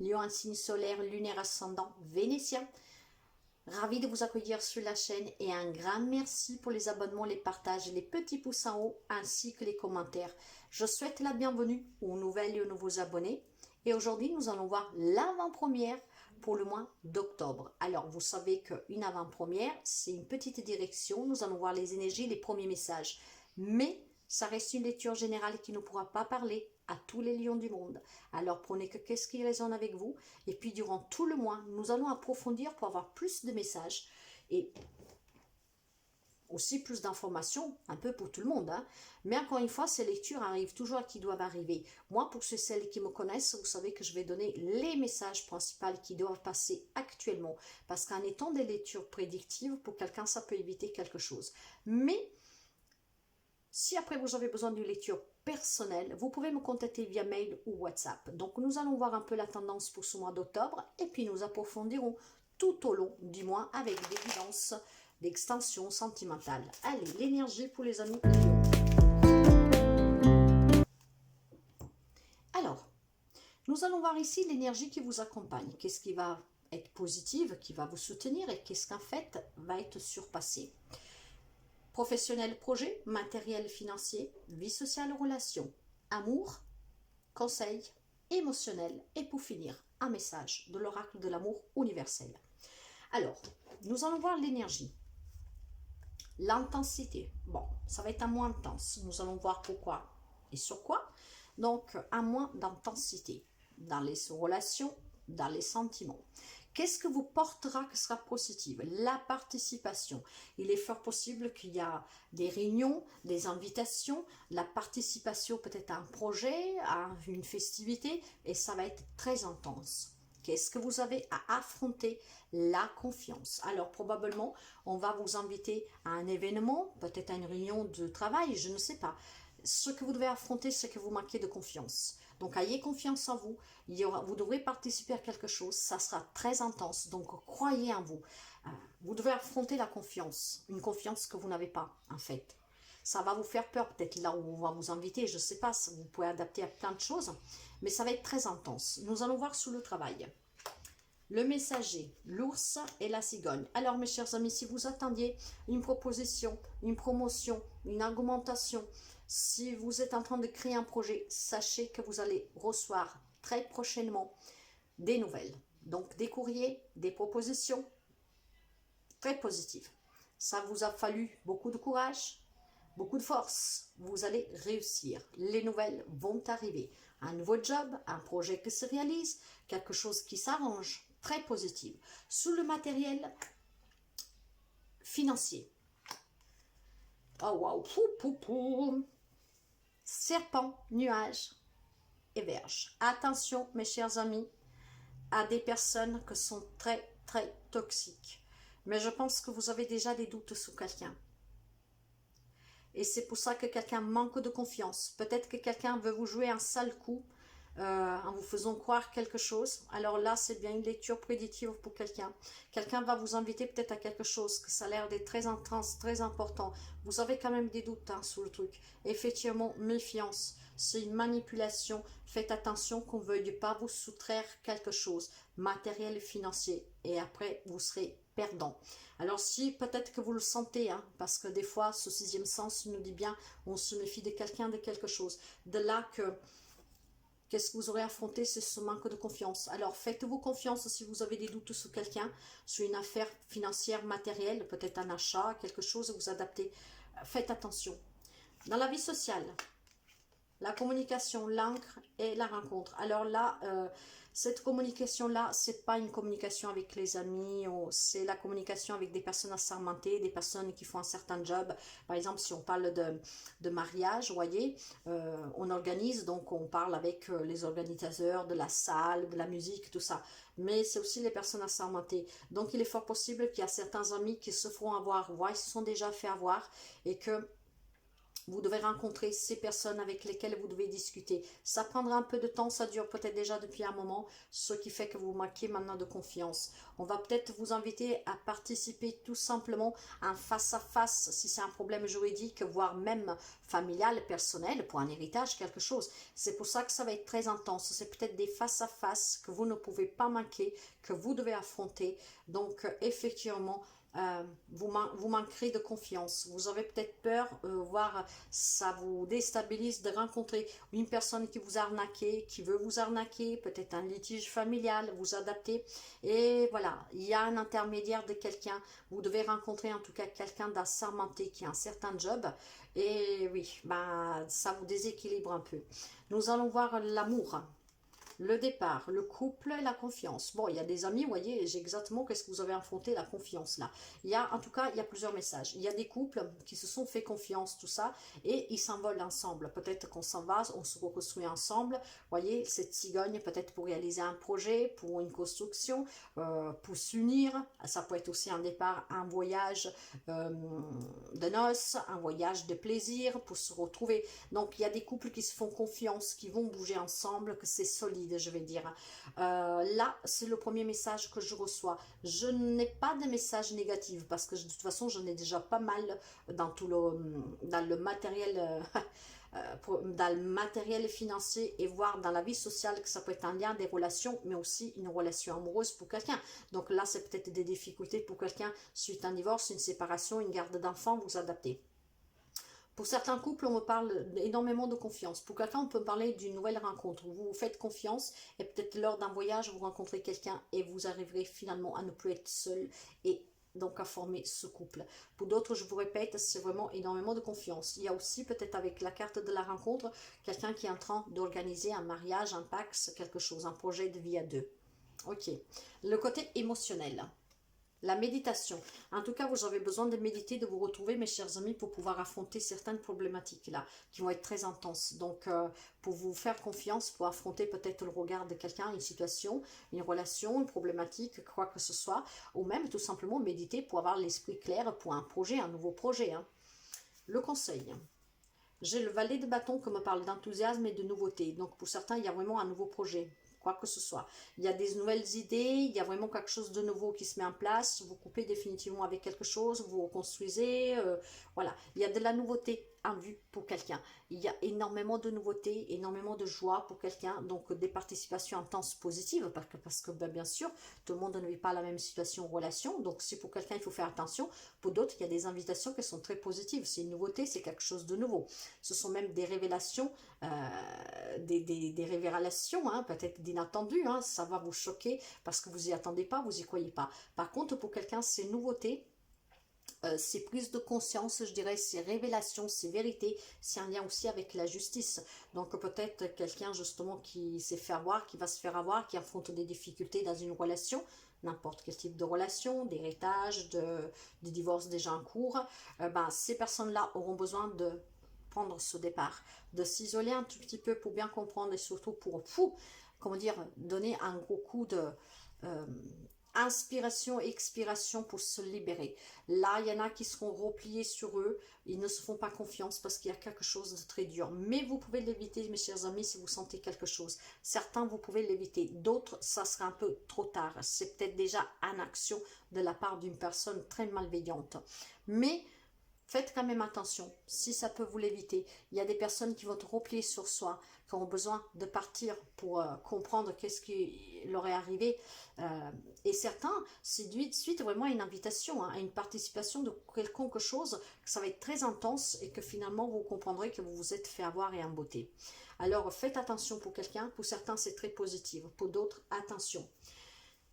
Lion, un signe solaire, lunaire, ascendant, vénitien. Ravi de vous accueillir sur la chaîne et un grand merci pour les abonnements, les partages, les petits pouces en haut ainsi que les commentaires. Je souhaite la bienvenue aux nouvelles et aux nouveaux abonnés. Et aujourd'hui, nous allons voir l'avant-première pour le mois d'octobre. Alors, vous savez qu'une avant-première, c'est une petite direction. Nous allons voir les énergies, les premiers messages. Mais ça reste une lecture générale qui ne pourra pas parler à tous les lions du monde. Alors prenez que qu'est-ce qui résonne avec vous. Et puis durant tout le mois, nous allons approfondir pour avoir plus de messages et aussi plus d'informations, un peu pour tout le monde. Hein. Mais encore une fois, ces lectures arrivent toujours à qui doivent arriver. Moi, pour ceux et celles qui me connaissent, vous savez que je vais donner les messages principaux qui doivent passer actuellement. Parce qu'en étant des lectures prédictives, pour quelqu'un, ça peut éviter quelque chose. Mais si après vous avez besoin d'une lecture personnelle, vous pouvez me contacter via mail ou WhatsApp. Donc nous allons voir un peu la tendance pour ce mois d'octobre et puis nous approfondirons tout au long du mois avec des guidances d'extension sentimentale. Allez, l'énergie pour les amis Lions. Alors, nous allons voir ici l'énergie qui vous accompagne. Qu'est-ce qui va être positive, qui va vous soutenir et qu'est-ce qu'en fait va être surpassé. Professionnel, projet, matériel, financier, vie sociale, relations, amour, conseil, émotionnel et pour finir, un message de l'oracle de l'amour universel. Alors, nous allons voir l'énergie. L'intensité, bon, ça va être un moins intense. Nous allons voir pourquoi et sur quoi. Donc, un moins d'intensité dans les relations, dans les sentiments. Qu'est-ce que vous portera que sera positive? La participation. Il est fort possible qu'il y a des réunions, des invitations, la participation peut-être à un projet, à une festivité, et ça va être très intense. Qu'est-ce que vous avez à affronter? La confiance. Alors probablement, on va vous inviter à un événement, peut-être à une réunion de travail, je ne sais pas. Ce que vous devez affronter, c'est que vous manquez de confiance. Donc, ayez confiance en vous. Vous devrez participer à quelque chose. Ça sera très intense. Donc, croyez en vous. Vous devez affronter la confiance. Une confiance que vous n'avez pas, en fait. Ça va vous faire peur, peut-être là où on va vous inviter. Je ne sais pas, vous pouvez adapter à plein de choses. Mais ça va être très intense. Nous allons voir sous le travail. Le messager, l'ours et la cigogne. Alors, mes chers amis, si vous attendiez une proposition, une promotion, une argumentation, si vous êtes en train de créer un projet, sachez que vous allez recevoir très prochainement des nouvelles. Donc, des courriers, des propositions très positives. Ça vous a fallu beaucoup de courage, beaucoup de force. Vous allez réussir. Les nouvelles vont arriver. Un nouveau job, un projet qui se réalise, quelque chose qui s'arrange. Très positive. Sous le matériel financier. Oh waouh, serpent, nuage et verge. Attention mes chers amis à des personnes qui sont très très toxiques. Mais je pense que vous avez déjà des doutes sur quelqu'un. Et c'est pour ça que quelqu'un manque de confiance. Peut-être que quelqu'un veut vous jouer un sale coup en vous faisant croire quelque chose. Alors là, c'est bien une lecture prédictive pour quelqu'un. Quelqu'un va vous inviter peut-être à quelque chose, que ça a l'air d'être très intense, très important. Vous avez quand même des doutes hein, sur le truc. Effectivement, méfiance. C'est une manipulation. Faites attention qu'on ne veuille pas vous soustraire quelque chose, matériel et financier. Et après, vous serez perdant. Alors si peut-être que vous le sentez, hein, parce que des fois, ce sixième sens nous dit bien, on se méfie de quelqu'un, de quelque chose. De là que qu'est-ce que vous aurez affronté, c'est ce manque de confiance. Alors, faites-vous confiance si vous avez des doutes sur quelqu'un, sur une affaire financière, matérielle, peut-être un achat, quelque chose, vous adaptez. Faites attention. Dans la vie sociale, la communication, l'encre et la rencontre. Alors là, cette communication-là, c'est pas une communication avec les amis, c'est la communication avec des personnes assermentées, des personnes qui font un certain job. Par exemple, si on parle de mariage, vous voyez, on organise, donc on parle avec les organisateurs de la salle, de la musique, tout ça. Mais c'est aussi les personnes assermentées. Donc il est fort possible qu'il y a certains amis qui se feront avoir, voire ils se sont déjà fait avoir, et que Vous devez rencontrer ces personnes avec lesquelles vous devez discuter. Ça prendra un peu de temps, ça dure peut-être déjà depuis un moment, ce qui fait que vous manquez maintenant de confiance. On va peut-être vous inviter à participer tout simplement à un face-à-face, si c'est un problème juridique, voire même familial, personnel, pour un héritage, quelque chose. C'est pour ça que ça va être très intense. C'est peut-être des face-à-face que vous ne pouvez pas manquer, que vous devez affronter. Donc, effectivement, vous manquerez de confiance, vous avez peut-être peur, voire ça vous déstabilise de rencontrer une personne qui vous a arnaqué, qui veut vous arnaquer, peut-être un litige familial, vous adapter, et voilà, il y a un intermédiaire de quelqu'un, vous devez rencontrer en tout cas quelqu'un d'assermenté qui a un certain job, et oui, bah, ça vous déséquilibre un peu. Nous allons voir l'amour. Le départ, le couple et la confiance. Bon, il y a des amis, vous voyez, j'ai exactement qu'est-ce que vous avez affronté, la confiance là. Il y a, en tout cas, il y a plusieurs messages. Il y a des couples qui se sont fait confiance, tout ça, et ils s'envolent ensemble. Peut-être qu'on s'en va, on se reconstruit ensemble. Vous voyez, cette cigogne, peut-être pour réaliser un projet, pour une construction, pour s'unir. Ça peut être aussi un départ, un voyage de noces, un voyage de plaisir, pour se retrouver. Donc, il y a des couples qui se font confiance, qui vont bouger ensemble, que c'est solide, je vais dire. Là, c'est le premier message que je reçois. Je n'ai pas de message négatif parce que de toute façon, j'en ai déjà pas mal dans le matériel. Dans le matériel financier et voir dans la vie sociale que ça peut être un lien, des relations, mais aussi une relation amoureuse pour quelqu'un. Donc là, c'est peut-être des difficultés pour quelqu'un suite à un divorce, une séparation, une garde d'enfants, vous adaptez. Pour certains couples, on me parle énormément de confiance. Pour quelqu'un, on peut parler d'une nouvelle rencontre. Vous vous faites confiance et peut-être lors d'un voyage, vous rencontrez quelqu'un et vous arriverez finalement à ne plus être seul et donc à former ce couple. Pour d'autres, je vous répète, c'est vraiment énormément de confiance. Il y a aussi peut-être avec la carte de la rencontre, quelqu'un qui est en train d'organiser un mariage, un pax, quelque chose, un projet de vie à deux. Ok. Le côté émotionnel. La méditation. En tout cas, vous avez besoin de méditer, de vous retrouver, mes chers amis, pour pouvoir affronter certaines problématiques-là, qui vont être très intenses. Donc, pour vous faire confiance, pour affronter peut-être le regard de quelqu'un, une situation, une relation, une problématique, quoi que ce soit, ou même tout simplement méditer pour avoir l'esprit clair pour un projet, un nouveau projet. Hein. Le conseil. J'ai le valet de bâton qui me parle d'enthousiasme et de nouveauté. Donc, pour certains, il y a vraiment un nouveau projet. Quoi que ce soit. Il y a des nouvelles idées, il y a vraiment quelque chose de nouveau qui se met en place, vous coupez définitivement avec quelque chose, vous reconstruisez, voilà. Il y a de la nouveauté en vue pour quelqu'un. Il y a énormément de nouveautés, énormément de joie pour quelqu'un, donc des participations intenses positives, parce que bien sûr, tout le monde ne vit pas la même situation ou relation, donc si pour quelqu'un il faut faire attention, pour d'autres il y a des invitations qui sont très positives, c'est une nouveauté, c'est quelque chose de nouveau. Ce sont même des révélations, des révélations, hein, peut-être d'inattendues, hein, ça va vous choquer parce que vous n'y attendez pas, vous n'y croyez pas. Par contre, pour quelqu'un, c'est nouveauté. C'est prise de conscience, je dirais, c'est révélation, c'est vérité, c'est un lien aussi avec la justice. Donc peut-être quelqu'un justement qui s'est fait avoir, qui va se faire avoir, qui affronte des difficultés dans une relation, n'importe quel type de relation, d'héritage, de divorce déjà en cours, ces personnes-là auront besoin de prendre ce départ, de s'isoler un tout petit peu pour bien comprendre et surtout pour, comment dire, donner un gros coup de... inspiration et expiration pour se libérer. Là, il y en a qui seront repliés sur eux, ils ne se font pas confiance parce qu'il y a quelque chose de très dur. Mais vous pouvez l'éviter, mes chers amis, si vous sentez quelque chose. Certains, vous pouvez l'éviter. D'autres, ça sera un peu trop tard. C'est peut-être déjà en action de la part d'une personne très malveillante. Mais faites quand même attention, si ça peut vous l'éviter. Il y a des personnes qui vont te replier sur soi, qui ont besoin de partir pour comprendre qu'est-ce qui leur est arrivé. Et certains, c'est de suite vraiment une invitation, hein, à une participation de quelque chose, que ça va être très intense et que finalement vous comprendrez que vous vous êtes fait avoir et emboîter. Alors faites attention pour quelqu'un, pour certains c'est très positif, pour d'autres attention.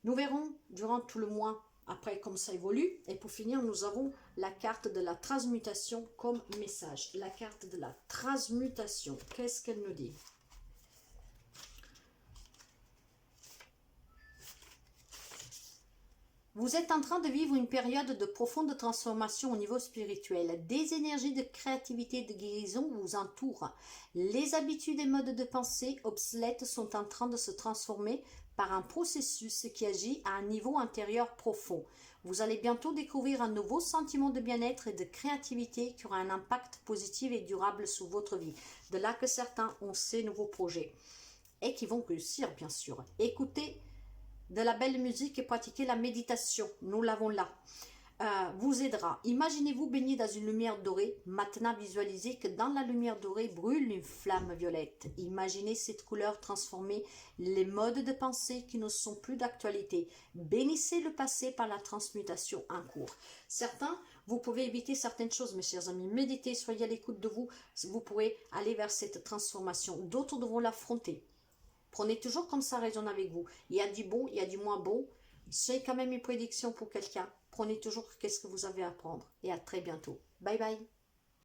Nous verrons durant tout le mois après comme ça évolue. Et pour finir, nous avons la carte de la transmutation comme message. La carte de la transmutation, qu'est-ce qu'elle nous dit? Vous êtes en train de vivre une période de profonde transformation au niveau spirituel. Des énergies de créativité et de guérison vous entourent. Les habitudes et modes de pensée obsolètes sont en train de se transformer par un processus qui agit à un niveau intérieur profond. Vous allez bientôt découvrir un nouveau sentiment de bien-être et de créativité qui aura un impact positif et durable sur votre vie. De là que certains ont ces nouveaux projets et qui vont réussir, bien sûr. Écoutez de la belle musique et pratiquez la méditation. Nous l'avons là. Vous aidera. Imaginez-vous baigner dans une lumière dorée. Maintenant, visualisez que dans la lumière dorée brûle une flamme violette. Imaginez cette couleur transformer les modes de pensée qui ne sont plus d'actualité. Bénissez le passé par la transmutation en cours. Certains, vous pouvez éviter certaines choses, mes chers amis. Méditez, soyez à l'écoute de vous. Vous pourrez aller vers cette transformation. D'autres devront l'affronter. Prenez toujours comme ça raisonne avec vous. Il y a du bon, il y a du moins bon. C'est quand même une prédiction pour quelqu'un. Prenez toujours qu'est-ce que vous avez à apprendre. Et à très bientôt. Bye bye.